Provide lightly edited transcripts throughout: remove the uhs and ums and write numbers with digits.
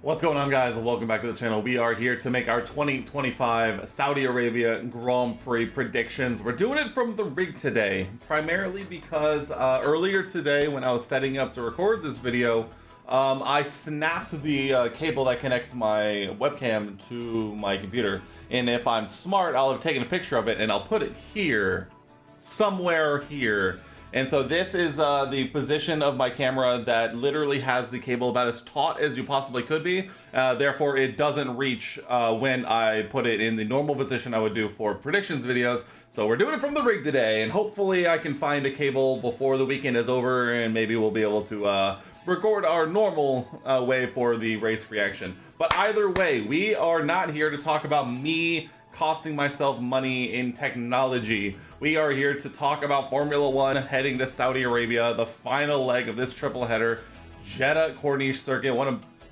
What's going on, guys? Welcome back to the channel. We are here to make our 2025 Saudi Arabia Grand Prix predictions. We're doing it from the rig today, primarily because earlier today when I was setting up to record this video, I snapped the cable that connects my webcam to my computer. And if I'm smart, I'll have taken a picture of it and I'll put it here, somewhere here. And so this is the position of my camera that literally has the cable about as taut as you possibly could be. Therefore, it doesn't reach when I put it in the normal position I would do for predictions videos. So we're doing it from the rig today, and hopefully I can find a cable before the weekend is over, and maybe we'll be able to record our normal way for the race reaction. But either way, we are not here to talk about me costing myself money in technology. We are here to talk about Formula One heading to Saudi Arabia, the final leg of this triple header, Jeddah Corniche circuit.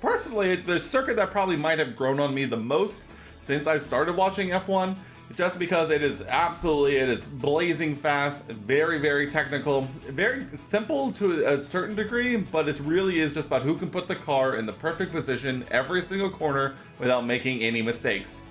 Personally, the circuit that probably might have grown on me the most since I started watching F1, just because it is blazing fast, very technical, very simple to a certain degree, but it really is just about who can put the car in the perfect position every single corner without making any mistakes.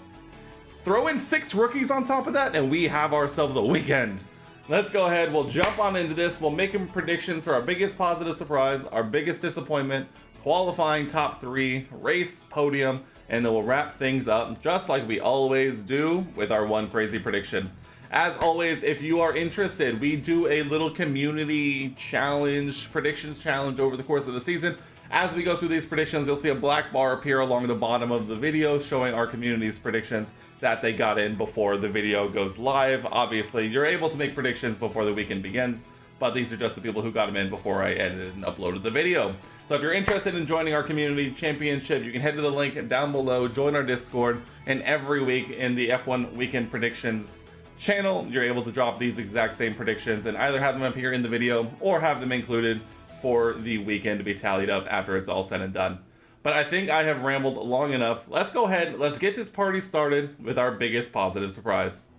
Throw in 6 rookies on top of that, and we have ourselves a weekend. Let's go ahead. We'll jump on into this. We'll make some predictions for our biggest positive surprise, our biggest disappointment, qualifying top 3, race, podium, and then we'll wrap things up just like we always do with our one crazy prediction. As always, if you are interested, we do a little community challenge, predictions challenge over the course of the season. As we go through these predictions, you'll see a black bar appear along the bottom of the video showing our community's predictions that they got in before the video goes live. Obviously, you're able to make predictions before the weekend begins, but these are just the people who got them in before I edited and uploaded the video. So if you're interested in joining our community championship, you can head to the link down below, join our Discord, and every week in the F1 Weekend Predictions channel, you're able to drop these exact same predictions and either have them appear in the video or have them included for the weekend to be tallied up after it's all said and done. But I think I have rambled long enough. Let's go ahead, let's get this party started with our biggest positive surprise.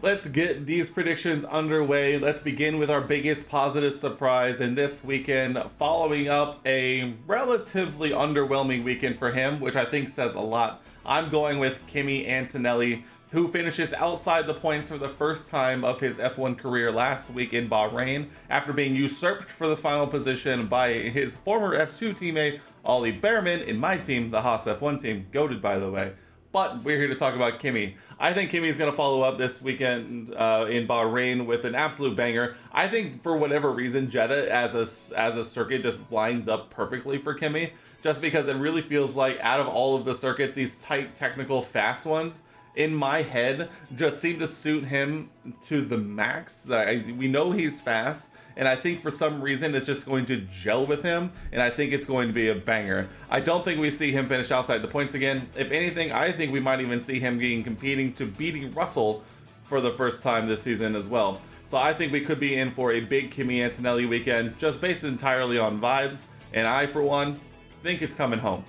Let's get these predictions underway. Let's begin with our biggest positive surprise in this weekend, following up a relatively underwhelming weekend for him, which I think says a lot. I'm going with Kimi Antonelli, who finishes outside the points for the first time of his F1 career last week in Bahrain after being usurped for the final position by his former F2 teammate Ollie Behrman in my team, the Haas F1 team, goated by the way. But we're here to talk about Kimi. I think Kimi is going to follow up this weekend in Bahrain with an absolute banger. I think for whatever reason, Jeddah as a circuit just lines up perfectly for Kimi, just because it really feels like out of all of the circuits, these tight, technical, fast ones, in my head, just seem to suit him to the max. We know he's fast, and I think for some reason it's just going to gel with him, and I think it's going to be a banger. I don't think we see him finish outside the points again. If anything, I think we might even see him competing to beating Russell for the first time this season as well. So I think we could be in for a big Kimi Antonelli weekend, just based entirely on vibes, and I, for one, think it's coming home.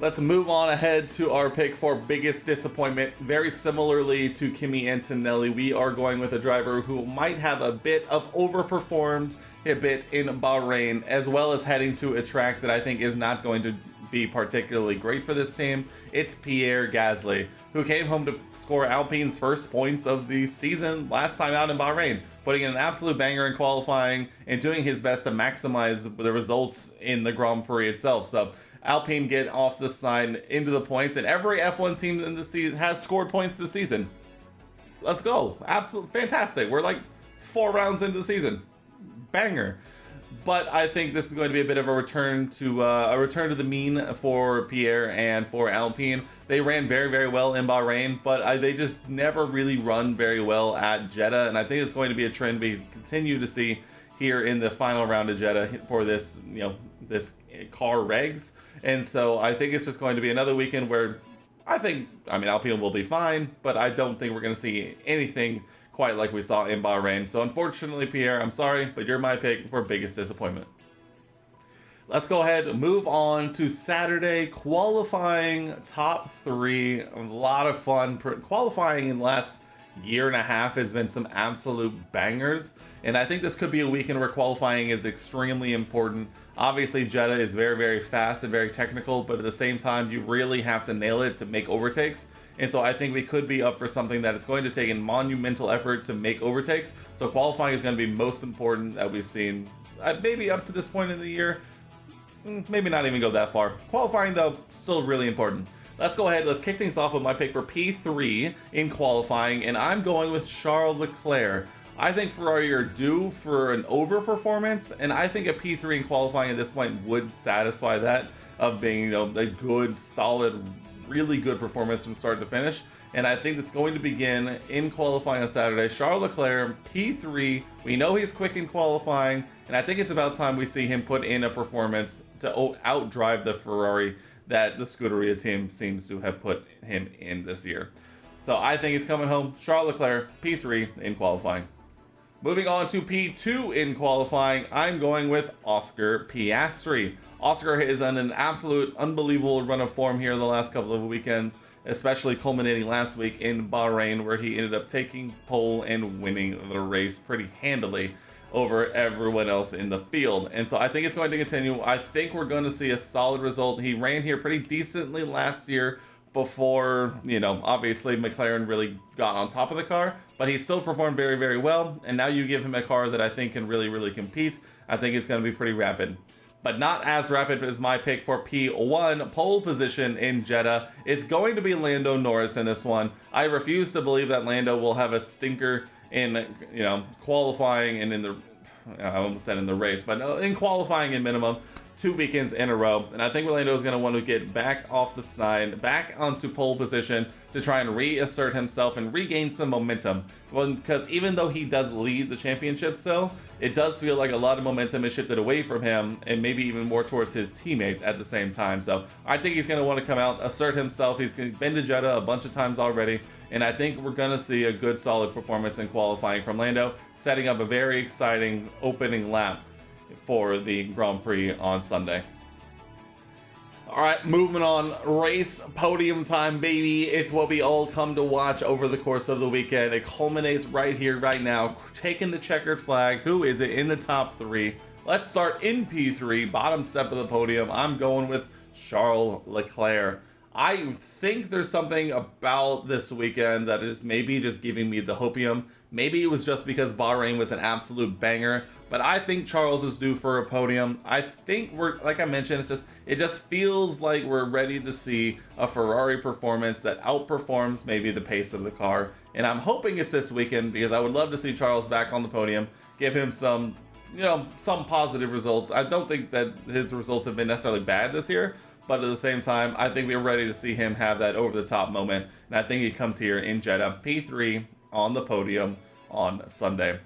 Let's move on ahead to our pick for biggest disappointment. Very similarly to Kimi Antonelli, we are going with a driver who might have a bit of overperformed a bit in Bahrain, as well as heading to a track that I think is not going to be particularly great for this team. It's Pierre Gasly, who came home to score Alpine's first points of the season last time out in Bahrain, putting in an absolute banger in qualifying and doing his best to maximize the results in the Grand Prix itself. So Alpine get off the side into the points, and every F1 team in the season has scored points this season. Let's go. Absolutely fantastic. We're like 4 rounds into the season. Banger. But I think this is going to be a bit of a return to the mean for Pierre and for Alpine. They ran very well in Bahrain, but they just never really run very well at Jeddah, and I think it's going to be a trend we continue to see here in the final round of Jeddah for this, this car regs. And so I think it's just going to be another weekend where Alpine will be fine, but I don't think we're going to see anything quite like we saw in Bahrain. So unfortunately, Pierre, I'm sorry, but you're my pick for biggest disappointment. Let's go ahead and move on to Saturday, qualifying top 3. A lot of fun. Qualifying in last year and a half has been some absolute bangers. And I think this could be a weekend where qualifying is extremely important. Obviously, Jeddah is very, very fast and very technical, but at the same time, you really have to nail it to make overtakes. And so I think we could be up for something that it's going to take a monumental effort to make overtakes. So qualifying is going to be most important that we've seen, maybe up to this point in the year. Maybe not even go that far. Qualifying, though, still really important. Let's go ahead, let's kick things off with my pick for P3 in qualifying, and I'm going with Charles Leclerc. I think Ferrari are due for an overperformance, and I think a P3 in qualifying at this point would satisfy that, of being, you know, a good, solid, really good performance from start to finish. And I think it's going to begin in qualifying on Saturday. Charles Leclerc, P3. We know he's quick in qualifying, and I think it's about time we see him put in a performance to outdrive the Ferrari that the Scuderia team seems to have put him in this year. So I think he's coming home. Charles Leclerc, P3 in qualifying. Moving on to P2 in qualifying, I'm going with Oscar Piastri. Oscar is on an absolute unbelievable run of form here the last couple of weekends, especially culminating last week in Bahrain, where he ended up taking pole and winning the race pretty handily over everyone else in the field. And so I think it's going to continue. I think we're going to see a solid result. He ran here pretty decently last year before, you know, obviously McLaren really got on top of the car, but he still performed very, very well. And now you give him a car that I think can really, really compete. I think it's going to be pretty rapid, but not as rapid as my pick for P1 pole position in Jeddah. It's going to be Lando Norris in this one. I refuse to believe that Lando will have a stinker in, you know, qualifying and in the, I almost said in the race, but in qualifying in minimum 2 weekends in a row. And I think Orlando is going to want to get back off the snide, back onto pole position to try and reassert himself and regain some momentum. Well, because even though he does lead the championship still, it does feel like a lot of momentum is shifted away from him and maybe even more towards his teammate at the same time. So I think he's going to want to come out, assert himself. He's been to Jeddah a bunch of times already, and I think we're going to see a good solid performance in qualifying from Lando, setting up a very exciting opening lap for the Grand Prix on Sunday. Alright, moving on. Race podium time, baby. It's what we all come to watch over the course of the weekend. It culminates right here, right now. Taking the checkered flag. Who is it in the top 3? Let's start in P3, bottom step of the podium. I'm going with Charles Leclerc. I think there's something about this weekend that is maybe just giving me the hopium. Maybe it was just because Bahrain was an absolute banger, but I think Charles is due for a podium. I think we're, like I mentioned, it just feels like we're ready to see a Ferrari performance that outperforms maybe the pace of the car. And I'm hoping it's this weekend, because I would love to see Charles back on the podium, give him some, you know, some positive results. I don't think that his results have been necessarily bad this year, but at the same time, I think we're ready to see him have that over-the-top moment, and I think he comes here in Jeddah, P3 on the podium on Sunday.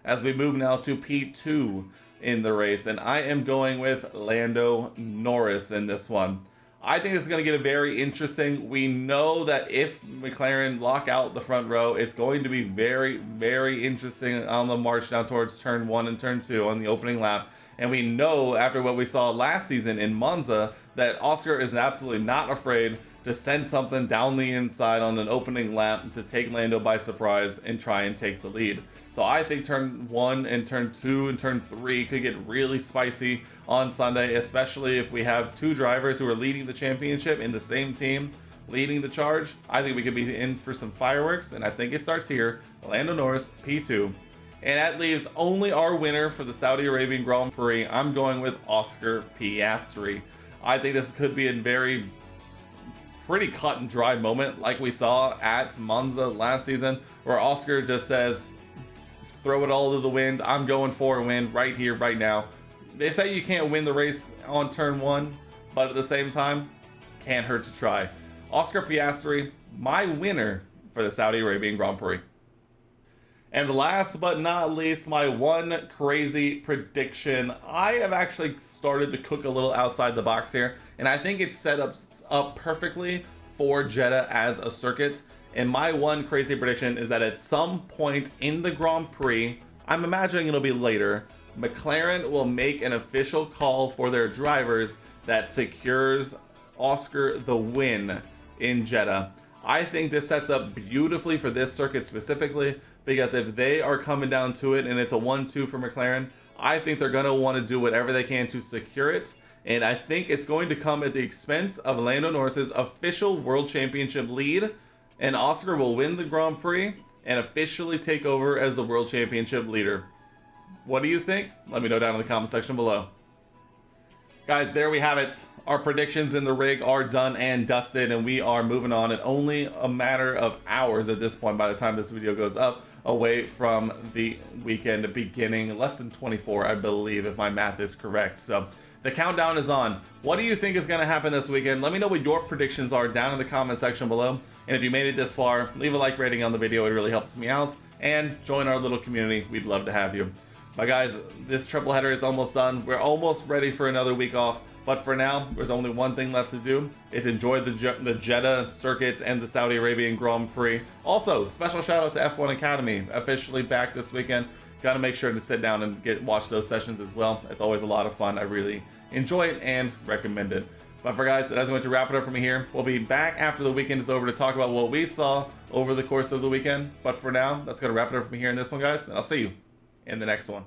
As we move now to P2 in the race, and I am going with Lando Norris in this one. I think it's going to get very interesting. We know that if McLaren lock out the front row, it's going to be very, very interesting on the march down towards turn 1 and turn 2 on the opening lap. And we know, after what we saw last season in Monza, that Oscar is absolutely not afraid to send something down the inside on an opening lap to take Lando by surprise and try and take the lead. So I think turn 1 and turn 2 and turn 3 could get really spicy on Sunday, especially if we have 2 drivers who are leading the championship in the same team leading the charge. I think we could be in for some fireworks, and I think it starts here. Lando Norris, P2. And that leaves only our winner for the Saudi Arabian Grand Prix. I'm going with Oscar Piastri. I think this could be a pretty cut and dry moment like we saw at Monza last season, where Oscar just says, throw it all to the wind. I'm going for a win right here, right now. They say you can't win the race on turn 1, but at the same time, can't hurt to try. Oscar Piastri, my winner for the Saudi Arabian Grand Prix. And last but not least, my one crazy prediction. I have actually started to cook a little outside the box here, and I think it's set up perfectly for Jeddah as a circuit. And my one crazy prediction is that at some point in the Grand Prix, I'm imagining it'll be later, McLaren will make an official call for their drivers that secures Oscar the win in Jeddah. I think this sets up beautifully for this circuit specifically, because if they are coming down to it and it's a 1-2 for McLaren, I think they're going to want to do whatever they can to secure it. And I think it's going to come at the expense of Lando Norris's official World Championship lead, and Oscar will win the Grand Prix and officially take over as the World Championship leader. What do you think? Let me know down in the comment section below. Guys, there we have it. Our predictions in the rig are done and dusted, and we are moving on in only a matter of hours at this point by the time this video goes up, away from the weekend beginning. Less than 24, I believe, if my math is correct. So the countdown is on. What do you think is going to happen this weekend? Let me know what your predictions are down in the comment section below. And if you made it this far, leave a like rating on the video. It really helps me out. And join our little community. We'd love to have you. But guys, this triple header is almost done. We're almost ready for another week off. But for now, there's only one thing left to do, is enjoy the Jeddah circuit and the Saudi Arabian Grand Prix. Also, special shout out to F1 Academy, officially back this weekend. Got to make sure to sit down and watch those sessions as well. It's always a lot of fun. I really enjoy it and recommend it. But for guys, that is going to wrap it up from here. We'll be back after the weekend is over to talk about what we saw over the course of the weekend. But for now, that's going to wrap it up from here in this one, guys. And I'll see you in the next one.